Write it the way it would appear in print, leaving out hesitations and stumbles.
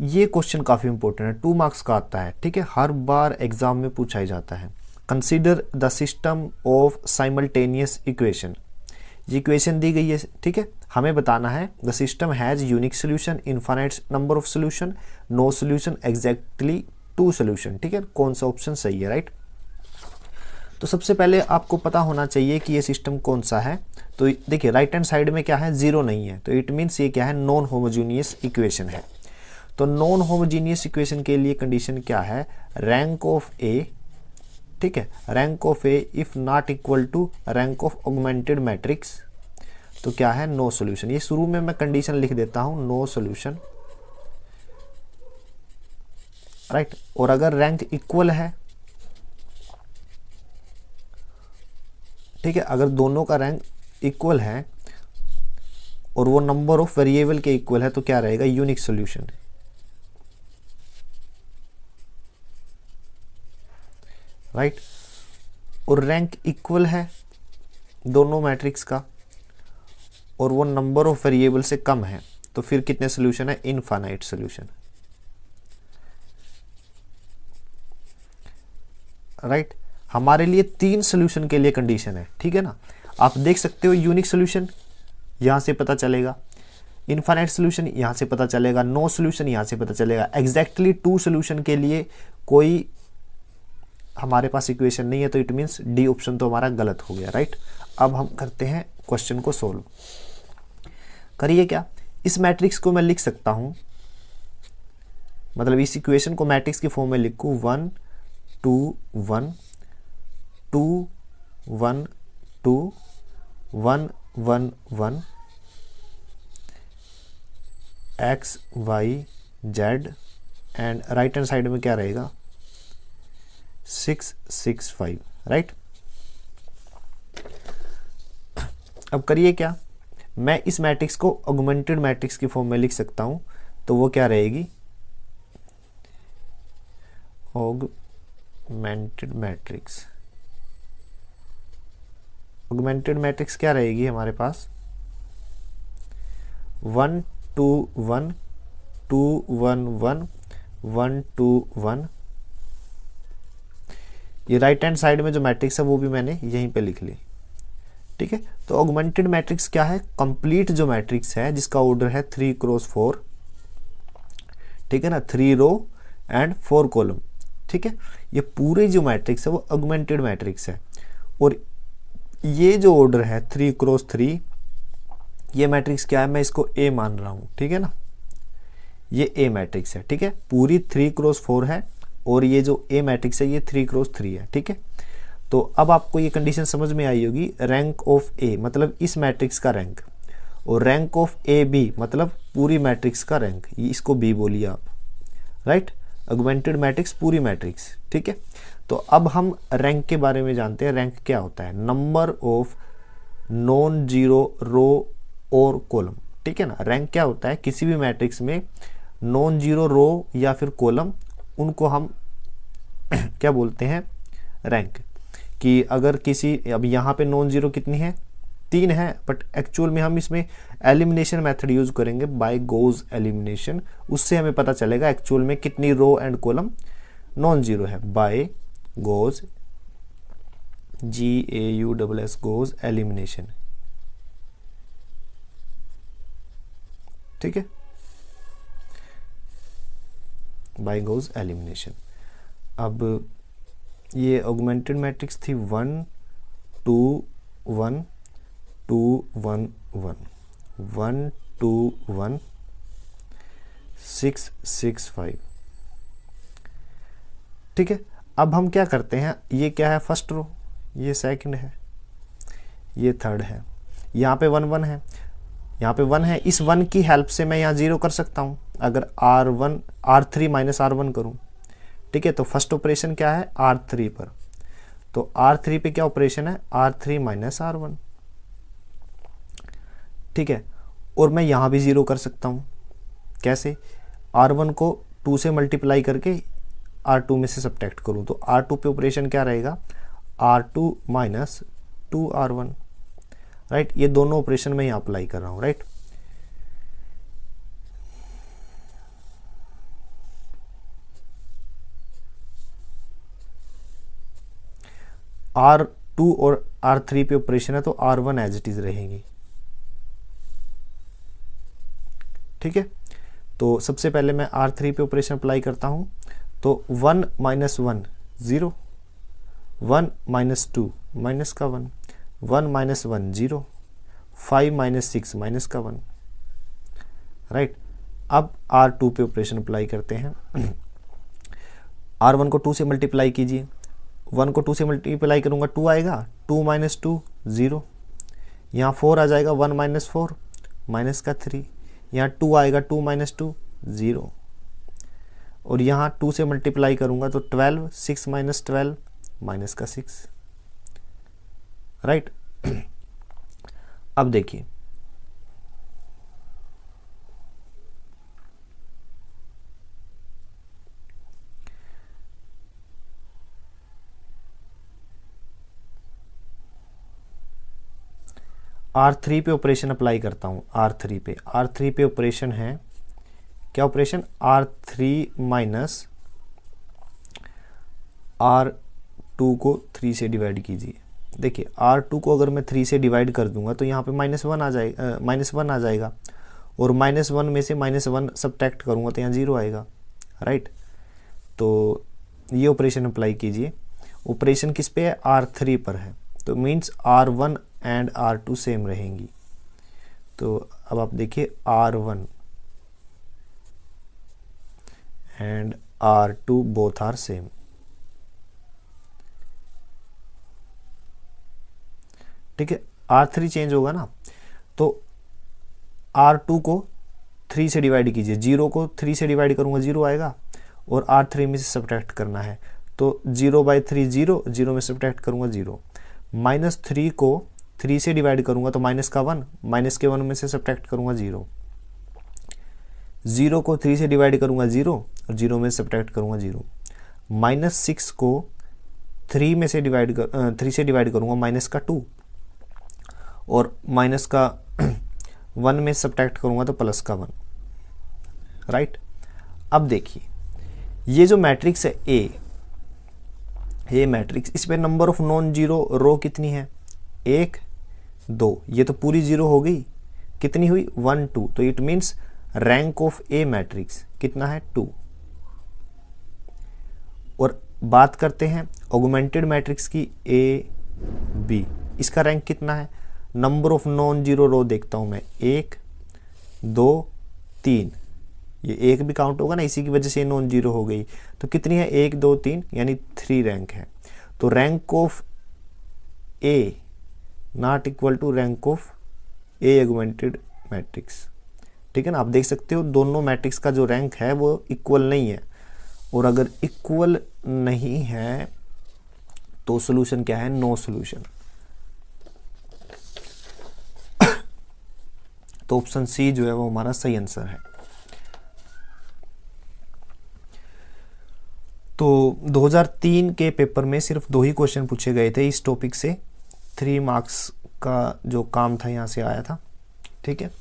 ये क्वेश्चन काफ़ी इंपॉर्टेंट है, 2 मार्क्स का आता है, ठीक है, हर बार एग्जाम में पूछा ही जाता है। Consider the system of simultaneous equation. ये इक्वेशन दी गई है, ठीक है, हमें बताना है the system has unique solution, infinite number of solution, no solution, exactly 2 solution, ठीक है, कौन सा ऑप्शन सही है, राइट। तो सबसे पहले आपको पता होना चाहिए कि ये सिस्टम कौन सा है। तो देखिए राइट हैंड साइड में क्या है, 0 नहीं है, तो इट मीन्स ये क्या है, नॉन होमोजीनियस इक्वेशन है। तो नॉन होमोजीनियस इक्वेशन के लिए कंडीशन क्या है, रैंक ऑफ ए, ठीक है, rank of A if not equal to rank of augmented matrix, तो क्या है, नो सॉल्यूशन। ये शुरू में मैं कंडीशन लिख देता हूं, नो सॉल्यूशन, राइट। और अगर रैंक इक्वल है, ठीक है, अगर दोनों का रैंक इक्वल है और वो नंबर ऑफ वेरिएबल के इक्वल है, तो क्या रहेगा, यूनिक सॉल्यूशन, राइट। और रैंक इक्वल है दोनों मैट्रिक्स का और वो नंबर ऑफ वेरिएबल से कम है, तो फिर कितने सॉल्यूशन है, इनफाइनाइट सॉल्यूशन, राइट। हमारे लिए 3 सॉल्यूशन के लिए कंडीशन है, ठीक है ना। आप देख सकते हो यूनिक सॉल्यूशन यहां से पता चलेगा, इनफाइनाइट सॉल्यूशन यहां से पता चलेगा, नो सॉल्यूशन यहां से पता चलेगा, एग्जैक्टली 2 सॉल्यूशन के लिए कोई हमारे पास इक्वेशन नहीं है, तो इट मीन्स डी ऑप्शन तो हमारा गलत हो गया, राइट। अब हम करते हैं क्वेश्चन को सोल्व। करिए क्या, इस मैट्रिक्स को मैं लिख सकता हूं, मतलब इस इक्वेशन को मैट्रिक्स की फॉर्म में लिखूं, 1 2 1 2 1 2 1 1 1 x y z and right hand side में क्या रहेगा, 6 6 5, राइट। अब करिए क्या, मैं इस मैट्रिक्स को ऑगमेंटेड मैट्रिक्स की फॉर्म में लिख सकता हूं, तो वो क्या रहेगी, ऑगमेंटेड मैट्रिक्स। ऑगमेंटेड मैट्रिक्स क्या रहेगी हमारे पास, 1 2 1 2 1 1 1 2 1। ये राइट हैंड साइड में जो मैट्रिक्स है वो भी मैंने यहीं पे लिख ली, ठीक है। तो ऑगमेंटेड मैट्रिक्स क्या है, कंप्लीट जो मैट्रिक्स है जिसका ऑर्डर है 3 क्रॉस 4, ठीक है ना, 3 रो एंड 4 कॉलम, ठीक है। ये पूरे जो मैट्रिक्स है वो ऑगमेंटेड मैट्रिक्स है। और ये जो ऑर्डर है 3 क्रॉस 3, ये मैट्रिक्स क्या है, मैं इसको ए मान रहा हूं, ठीक है ना, ये ए मैट्रिक्स है, ठीक है, पूरी 3 क्रॉस 4 है और ये जो ए मैट्रिक्स है ये 3 क्रॉस 3 है, ठीक है। तो अब आपको ये कंडीशन समझ में आई होगी, रैंक ऑफ ए मतलब इस मैट्रिक्स का रैंक, और रैंक ऑफ ए बी मतलब पूरी मैट्रिक्स का रैंक, ये इसको बी बोलिए आप, राइट। ऑगमेंटेड मैट्रिक्स पूरी मैट्रिक्स, ठीक है। तो अब हम रैंक के बारे में जानते हैं, रैंक क्या होता है, नंबर ऑफ नॉन जीरो रो और कॉलम, ठीक है ना। रैंक क्या होता है, किसी भी मैट्रिक्स में नॉन जीरो रो या फिर कॉलम, उनको हम क्या बोलते हैं, रैंक। कि अगर किसी, अब यहाँ पे नॉन जीरो कितनी है, 3 है, बट एक्चुअल में हम इसमें एलिमिनेशन मेथड यूज करेंगे, बाय गॉस एलिमिनेशन, उससे हमें पता चलेगा एक्चुअल में कितनी row and column non zero है, by Gauss GAUSS Gauss elimination, ठीक है, बाय गॉस एलिमिनेशन। अब ये ऑगमेंटेड मैट्रिक्स थी 1 2 1 2 1 1 1 2 1 6 6 5, ठीक है। अब हम क्या करते हैं, ये क्या है, फर्स्ट रो, ये सेकंड है, ये थर्ड है, यहाँ पे 1 1 है, यहाँ पे 1 है, इस 1 की हेल्प से मैं यहाँ 0 कर सकता हूँ, अगर R3 माइनस R1 करूँ, ठीक है। तो फर्स्ट ऑपरेशन क्या है, R3 पर, तो R3 पे क्या ऑपरेशन है, R3 माइनस R1, ठीक है। और मैं यहाँ भी 0 कर सकता हूँ, कैसे, R1 को 2 से मल्टीप्लाई करके R2 में से सब्ट्रैक्ट करूँ, तो R2 पे ऑपरेशन क्या रहेगा, R2 माइनस 2R1, राइट। ये दोनों ऑपरेशन मैं यहाँ अप्लाई कर रहा हूँ, राइट। R2 और R3 पे ऑपरेशन है तो R1 एज इट इज रहेगी। ठीक है, तो सबसे पहले मैं R3 पे ऑपरेशन अप्लाई करता हूं, तो 1 माइनस 1 0, 1 माइनस 2 माइनस का 1, 1 माइनस 1 0, 5 माइनस 6 माइनस का 1, राइट। अब R2 पे ऑपरेशन अप्लाई करते हैं। R1 को 2 से मल्टीप्लाई कीजिए, 1 को 2 से मल्टीप्लाई करूंगा 2 आएगा, 2 माइनस 2 0, यहाँ 4 आ जाएगा, 1 माइनस 4 माइनस का 3, यहाँ 2 आएगा, 2 माइनस 2 0, और यहाँ 2 से मल्टीप्लाई करूंगा तो 12, 6 माइनस 12 माइनस का 6, राइट। अब देखिए R3 पे ऑपरेशन अप्लाई करता हूँ। R3 पे ऑपरेशन है क्या, ऑपरेशन R3 माइनस R2 को 3 से डिवाइड कीजिए। देखिए R2 को अगर मैं 3 से डिवाइड कर दूंगा तो यहाँ पे -1 आ जाएगा, -1 आ जाएगा, और -1 में से -1 सब्ट्रैक्ट करूँगा तो यहाँ 0 आएगा, राइट। तो ये ऑपरेशन अप्लाई कीजिए। ऑपरेशन किस पे है, R3 पर है, तो means R1 and R2 same रहेंगी। तो अब आप देखिए R1 and R2 both are same. ठीक है, R3 चेंज होगा ना, तो R2 को 3 से डिवाइड कीजिए, 0 को 3 से डिवाइड करूंगा 0 आएगा, और R3 में से सब्ट्रैक्ट करना है, तो 0/3 0, 0 में सब्ट्रैक्ट करूंगा 0, -3 को 3 से डिवाइड करूंगा तो माइनस का 1, माइनस के 1 में से सब्ट्रैक्ट करूंगा 0, 0 को 3 से डिवाइड करूंगा 0, और 0 में सब्ट्रैक्ट करूंगा 0, -6 को 3 से डिवाइड करूंगा माइनस का 2, और माइनस का 1 में सब्ट्रैक्ट करूंगा तो प्लस का 1, राइट। अब देखिए ये जो मैट्रिक्स है ये मैट्रिक्स, इस पे नंबर ऑफ नॉन जीरो रो कितनी है, 1 2, ये तो पूरी 0 हो गई, कितनी हुई 1 2, तो it means rank of A matrix कितना है 2। और बात करते हैं ऑगमेंटेड मैट्रिक्स की ए बी, इसका रैंक कितना है, नंबर ऑफ नॉन जीरो रो देखता हूं मैं, 1 2 3, ये 1 भी काउंट होगा ना, इसी की वजह से नॉन जीरो हो गई, तो कितनी है 1 2 3, यानी 3 रैंक है। तो rank of A not equal to rank of A augmented matrix. ठीक है ना, आप देख सकते हो दोनों मैट्रिक्स का जो रैंक है वो इक्वल नहीं है, और अगर इक्वल नहीं है तो सॉल्यूशन क्या है, नो सॉल्यूशन। तो ऑप्शन सी जो है वो हमारा सही आंसर है। तो 2003 के पेपर में सिर्फ 2 ही क्वेश्चन पूछे गए थे इस टॉपिक से, 3 मार्क्स का जो काम था यहाँ से आया था। ठीक है।